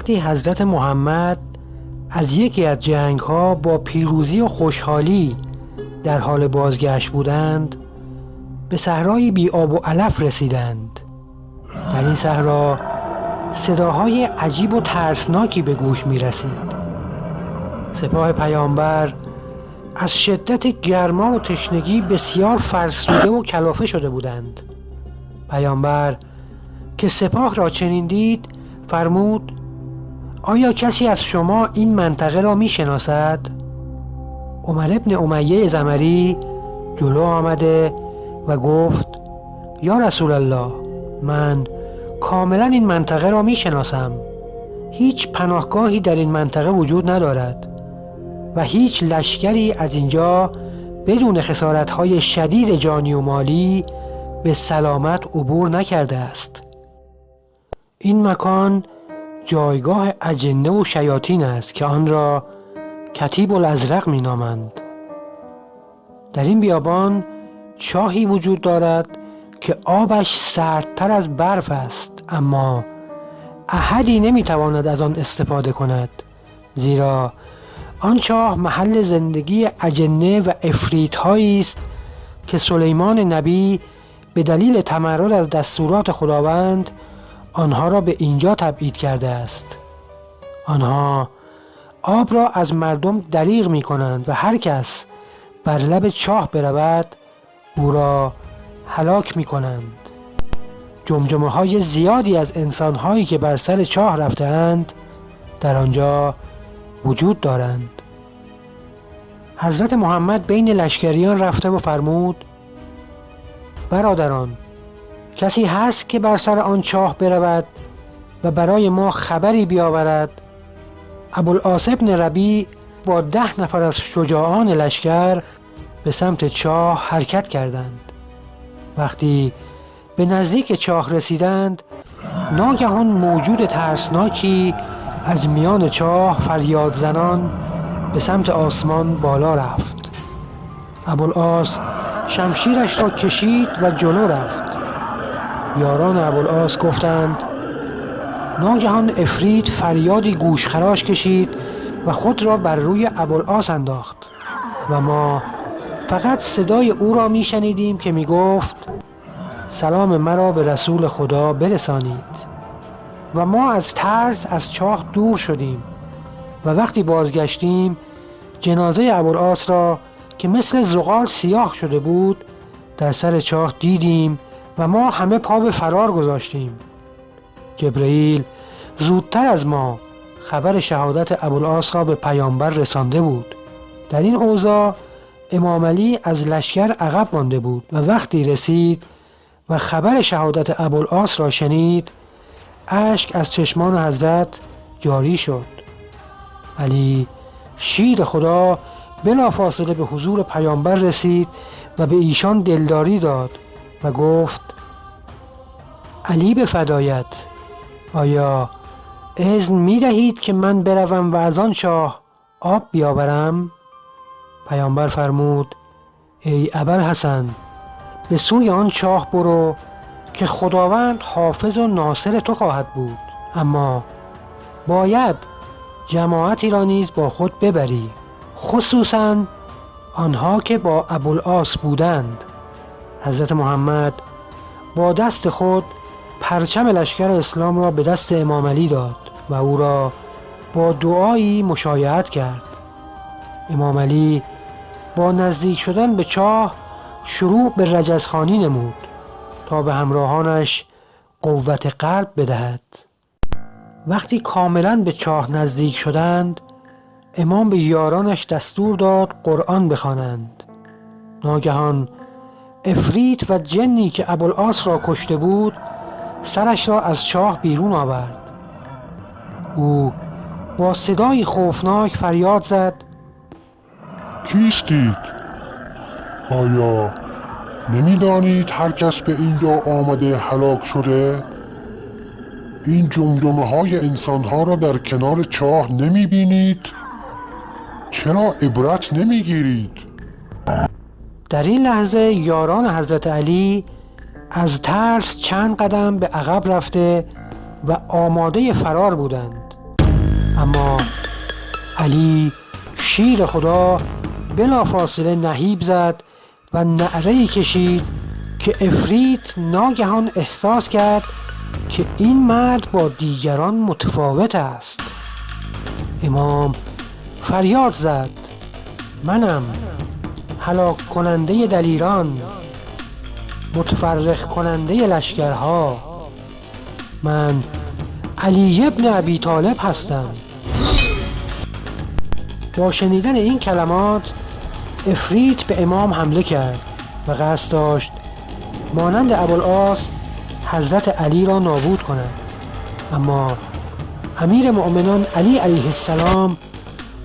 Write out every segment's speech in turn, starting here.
وقتی حضرت محمد از یکی از جنگ‌ها با پیروزی و خوشحالی در حال بازگشت بودند، به صحرای بی آب و علف رسیدند. در این صحرا صداهای عجیب و ترسناکی به گوش می رسید. سپاه پیامبر از شدت گرما و تشنگی بسیار فرسوده و کلافه شده بودند. پیامبر که سپاه را چنین دید فرمود: آیا کسی از شما این منطقه را می شناسد؟ عمر ابن امیه زمری جلو آمده و گفت: یا رسول الله، من کاملا این منطقه را می شناسم. هیچ پناهگاهی در این منطقه وجود ندارد و هیچ لشکری از اینجا بدون خسارت‌های شدید جانی و مالی به سلامت عبور نکرده است. این مکان جایگاه اجنه و شیاطین است که آن را کتیب الازرق می نامند. در این بیابان چاهی وجود دارد که آبش سردتر از برف است، اما احدی نمی تواند از آن استفاده کند، زیرا آن چاه محل زندگی اجنه و عفریت هایی است که سلیمان نبی به دلیل تمرد از دستورات خداوند آنها را به اینجا تبعید کرده است. آنها آب را از مردم دریغ می کنند و هر کس بر لب چاه برود او را هلاک می کنند. جمجمه های زیادی از انسان هایی که بر سر چاه رفتند در آنجا وجود دارند. حضرت محمد بین لشکریان رفته و فرمود: برادران، کسی هست که بر سر آن چاه برود و برای ما خبری بیاورد؟ ابوالعاص بن ربیع با 10 نفر از شجاعان لشکر به سمت چاه حرکت کردند. وقتی به نزدیک چاه رسیدند، ناگهان موجود ترسناکی از میان چاه فریاد زنان به سمت آسمان بالا رفت. ابوالعاص شمشیرش را کشید و جلو رفت. یاران ابوالعاص گفتند: ناگهان عفریت فریادی گوشخراش کشید و خود را بر روی ابوالعاص انداخت و ما فقط صدای او را می شنیدیم که می گفت: سلام مرا به رسول خدا برسانید. و ما از ترس از چاه دور شدیم و وقتی بازگشتیم جنازه ابوالعاص را که مثل زغال سیاه شده بود در سر چاه دیدیم و ما همه پا به فرار گذاشتیم. جبرئیل زودتر از ما خبر شهادت ابوالعاص را به پیامبر رسانده بود. در این اوضاع امام علی از لشکر عقب مانده بود و وقتی رسید و خبر شهادت ابوالعاص را شنید اشک از چشمان حضرت جاری شد. علی شیر خدا بلافاصله به حضور پیامبر رسید و به ایشان دلداری داد و گفت: علی به فدایت، آیا اذن می دهید که من بروم و از آن چاه آب بیاورم؟ پیامبر فرمود: ای ابوالحسن، به سوی آن چاه برو که خداوند حافظ و ناصر تو خواهد بود، اما باید جماعتی را نیز با خود ببری، خصوصاً آنها که با ابوالعاص بودند. حضرت محمد با دست خود پرچم لشکر اسلام را به دست امام علی داد و او را با دعایی مشایعت کرد. امام علی با نزدیک شدن به چاه شروع به رجزخوانی نمود تا به همراهانش قوت قلب بدهد. وقتی کاملا به چاه نزدیک شدند امام به یارانش دستور داد قرآن بخوانند. ناگهان عفریت و جنی که ابوالعاص را کشته بود سرش را از چاه بیرون آورد. او با صدای خوفناک فریاد زد: کیستید؟ آیا نمی‌دانید هر کس به اینجا آمده هلاک شده؟ این جمجمه های انسان ها را در کنار چاه نمی بینید؟ چرا عبرت نمی گیرید؟ در این لحظه یاران حضرت علی از ترس چند قدم به عقب رفته و آماده فرار بودند. اما علی شیر خدا بلافاصله نهیب زد و نعره‌ای کشید که عفریت ناگهان احساس کرد که این مرد با دیگران متفاوت است. امام فریاد زد: منم هلاک کننده دلیران، متفرق کننده لشکرها، من علی ابن ابی طالب هستم. با شنیدن این کلمات عفریت به امام حمله کرد و قصد داشت مانند ابوالعاص حضرت علی را نابود کند، اما امیر مؤمنان علی علیه السلام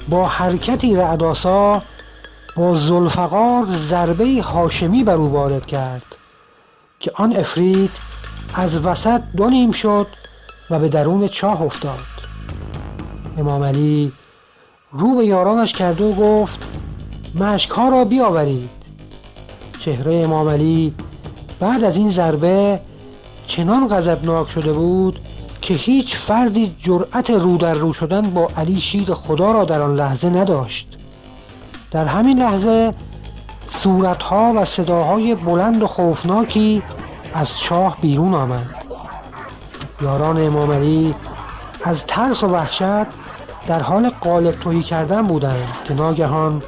با حرکتی رعدآسا با ذوالفقار ضربه هاشمی بر او وارد کرد که آن عفریت از وسط دو نیم شد و به درون چاه افتاد. امام علی رو به یارانش کرد و گفت: مشک‌ها را بیاورید. چهره امام علی بعد از این ضربه چنان غضبناک شده بود که هیچ فردی جرأت رو در رو شدن با علی شیر خدا را در آن لحظه نداشت. در همین لحظه صورتها و صداهای بلند و خوفناکی از چاه بیرون آمد. یاران امام علی از ترس و وحشت در حال قالب تهی کردن بودند که ناگهان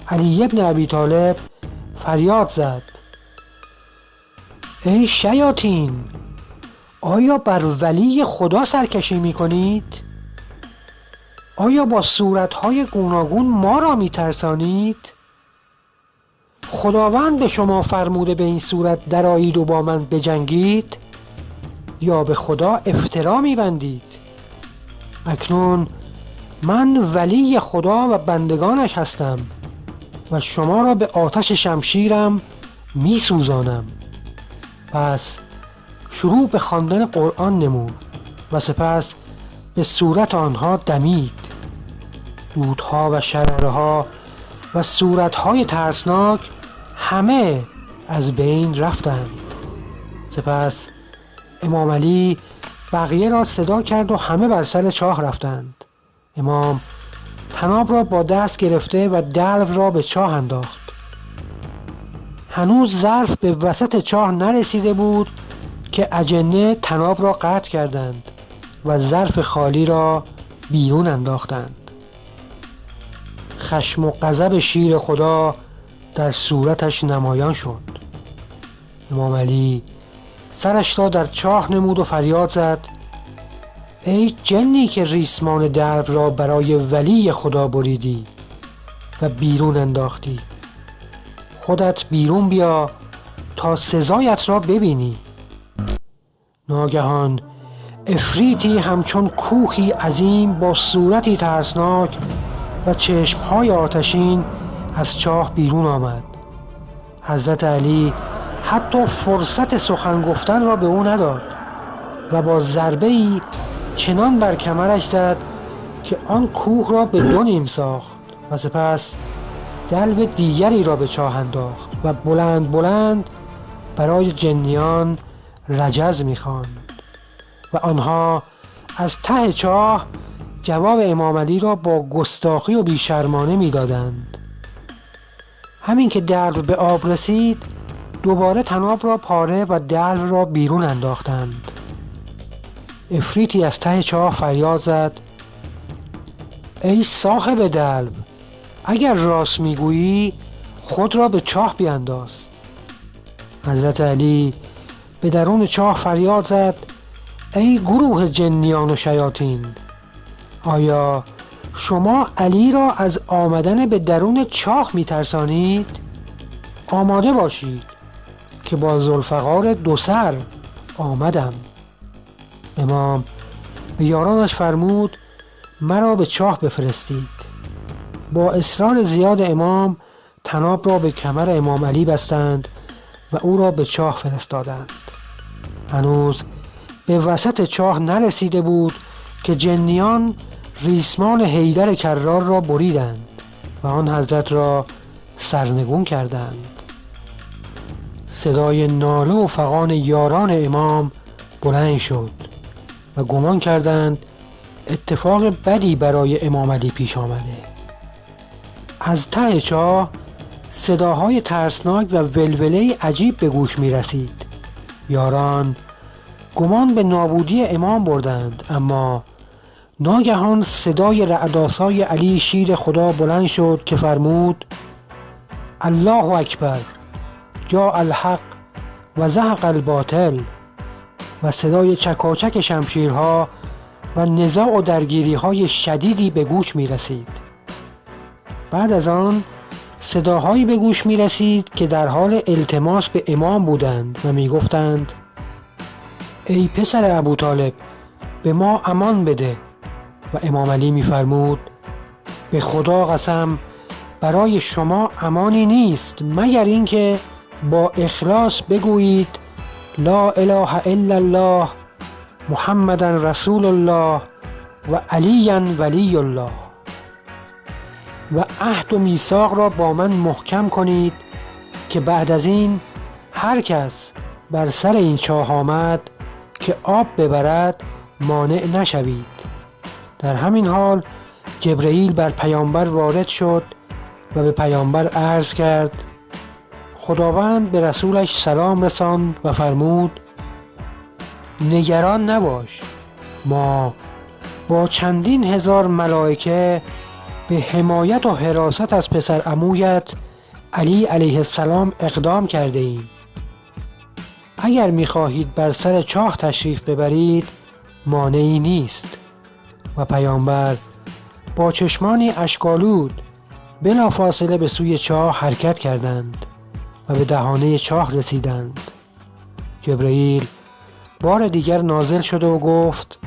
علی ابن ابی طالب فریاد زد: ای شیاطین، آیا بر ولی خدا سرکشی می کنید؟ آیا با صورتهای گوناگون ما را می ترسانید؟ خداوند به شما فرموده به این صورت درآیید و با من بجنگید، یا به خدا افترا می بندید؟ اکنون من ولی خدا و بندگانش هستم و شما را به آتش شمشیرم می سوزانم. پس شروع به خواندن قرآن نمود و سپس به صورت آنها دمید. دودها و شراره‌ها و صورتهای ترسناک همه از بین رفتند. سپس امام علی بقیه را صدا کرد و همه بر سر چاه رفتند. امام طناب را با دست گرفته و دلو را به چاه انداخت. هنوز ظرف به وسط چاه نرسیده بود که اجنه طناب را قطع کردند و ظرف خالی را بیرون انداختند. خشم و غضب شیر خدا در صورتش نمایان شد. امام علی سرش را در چاه نمود و فریاد زد: ای جنی که ریسمان درب را برای ولی خدا بریدی و بیرون انداختی، خودت بیرون بیا تا سزایت را ببینی. ناگهان عفریتی همچون کوهی عظیم با صورتی ترسناک و چشمهای آتشین از چاه بیرون آمد. حضرت علی حتی فرصت سخن گفتن را به او نداد و با ضربه‌ای چنان بر کمرش زد که آن کوه را به دو نیم ساخت و سپس دلو دیگری را به چاه انداخت و بلند بلند برای جنیان رجز می‌خواند و آنها از ته چاه جواب امام علی را با گستاخی و بیشرمانه می‌دادند. همین که دلو به آب رسید دوباره طناب را پاره و دلو را بیرون انداختند. عفریتی از ته چاه فریاد زد: ای صاحب دلو، اگر راست میگویی خود را به چاه بیانداز. حضرت علی به درون چاه فریاد زد: ای گروه جنیان و شیاطین، آیا شما علی را از آمدن به درون چاه میترسانید؟ آماده باشید که با ذوالفقار دو سر آمدم. امام به یارانش فرمود مرا به چاه بفرستید. با اصرار زیاد امام طناب را به کمر امام علی بستند و او را به چاه فرستادند. هنوز به وسط چاه نرسیده بود که جنیان ریسمان حیدر کرار را بریدند و آن حضرت را سرنگون کردند. صدای ناله و فغان یاران امام بلند شد و گمان کردند اتفاق بدی برای امام علی پیش آمده. از ته چاه صداهای ترسناک و ولوله عجیب به گوش می رسید. یاران گمان به نابودی امام بردند، اما ناگهان صدای رعدآسای علی شیر خدا بلند شد که فرمود: الله اکبر، جاء الحق و زهق الباطل، و صدای چکاچک شمشیرها و نزاع و درگیری‌های شدیدی به گوش می رسید. بعد از آن صداهایی به گوش می رسید که در حال التماس به امام بودند و می گفتند: ای پسر ابوطالب، به ما امان بده. و امام علی می فرمود: به خدا قسم برای شما امانی نیست مگر اینکه با اخلاص بگویید لا اله الا الله محمد رسول الله و علی ولی الله، و عهد و میثاق را با من محکم کنید که بعد از این هر کس بر سر این چاه آمد که آب ببرد مانع نشوید. در همین حال جبرئیل بر پیامبر وارد شد و به پیامبر عرض کرد: خداوند به رسولش سلام رساند و فرمود: نگران نباش، ما با چندین هزار ملائکه به حمایت و حراست از پسر عمویت علی علیه السلام اقدام کرده ایم. اگر می‌خواهید بر سر چاه تشریف ببرید مانعی نیست. و پیامبر با چشمانی اشک‌آلود بلافاصله به سوی چاه حرکت کردند و به دهانه چاه رسیدند. جبرئیل بار دیگر نازل شد و گفت: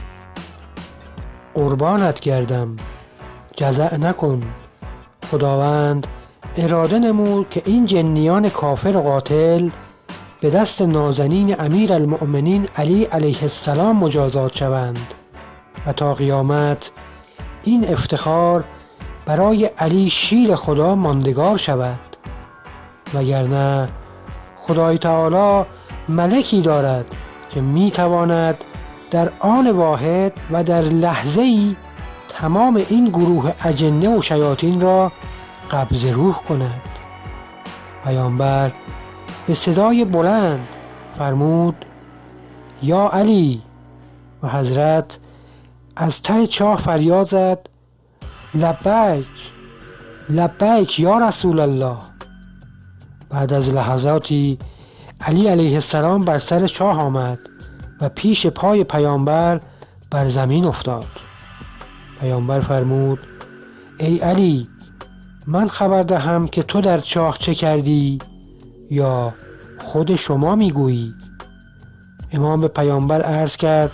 قربانت گردم، جزع نکن. خداوند اراده نمود که این جنیان کافر و قاتل به دست نازنین امیرالمؤمنین علی علیه السلام مجازات شوند و تا قیامت این افتخار برای علی شیر خدا ماندگار شود، وگرنه خدای تعالی ملکی دارد که می تواند در آن واحد و در لحظه‌ای تمام این گروه اجنه و شیاطین را قبض روح کند. پیامبر به صدای بلند فرمود: یا علی، و حضرت از ته چاه فریاد زد: لبیک لبیک یا رسول الله. بعد از لحظاتی علی علیه السلام بر سر چاه آمد و پیش پای پیامبر بر زمین افتاد. پیامبر فرمود: ای علی، من خبر دهم که تو در چاه چه کردی یا خود شما میگویی؟ امام به پیامبر عرض کرد: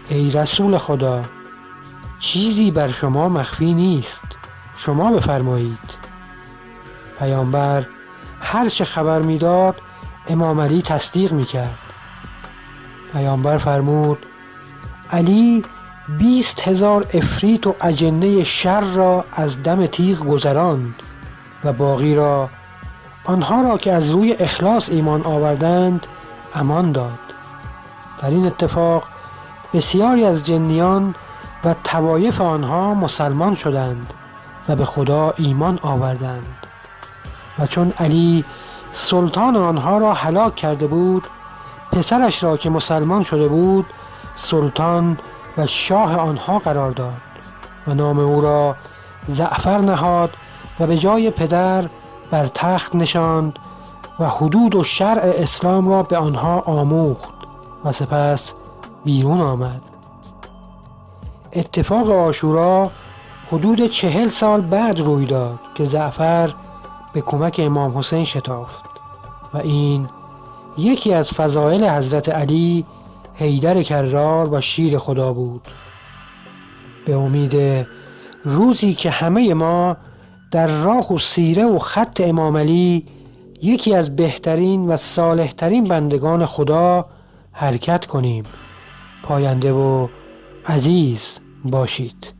ای رسول خدا، چیزی بر شما مخفی نیست، شما بفرمایید. پیامبر هر چه خبر میداد امام علی تصدیق میکرد. پیامبر فرمود: علی 20,000 عفریت و اجنه شر را از دم تیغ گذراند و باقی را، آنها را که از روی اخلاص ایمان آوردند، امان داد. در این اتفاق بسیاری از جنیان و طوایف آنها مسلمان شدند و به خدا ایمان آوردند. و چون علی سلطان آنها را هلاک کرده بود، پسرش را که مسلمان شده بود سلطان و شاه آنها قرار داد و نام او را زعفر نهاد و به جای پدر بر تخت نشاند و حدود و شرع اسلام را به آنها آموخت و سپس بیرون آمد. اتفاق عاشورا حدود 40 سال بعد روی داد که زعفر به کمک امام حسین شتافت و این یکی از فضائل حضرت علی حیدر کرار و شیر خدا بود. به امید روزی که همه ما در راه و سیره و خط امام علی یکی از بهترین و صالحترین بندگان خدا حرکت کنیم. پاینده و عزیز باشید.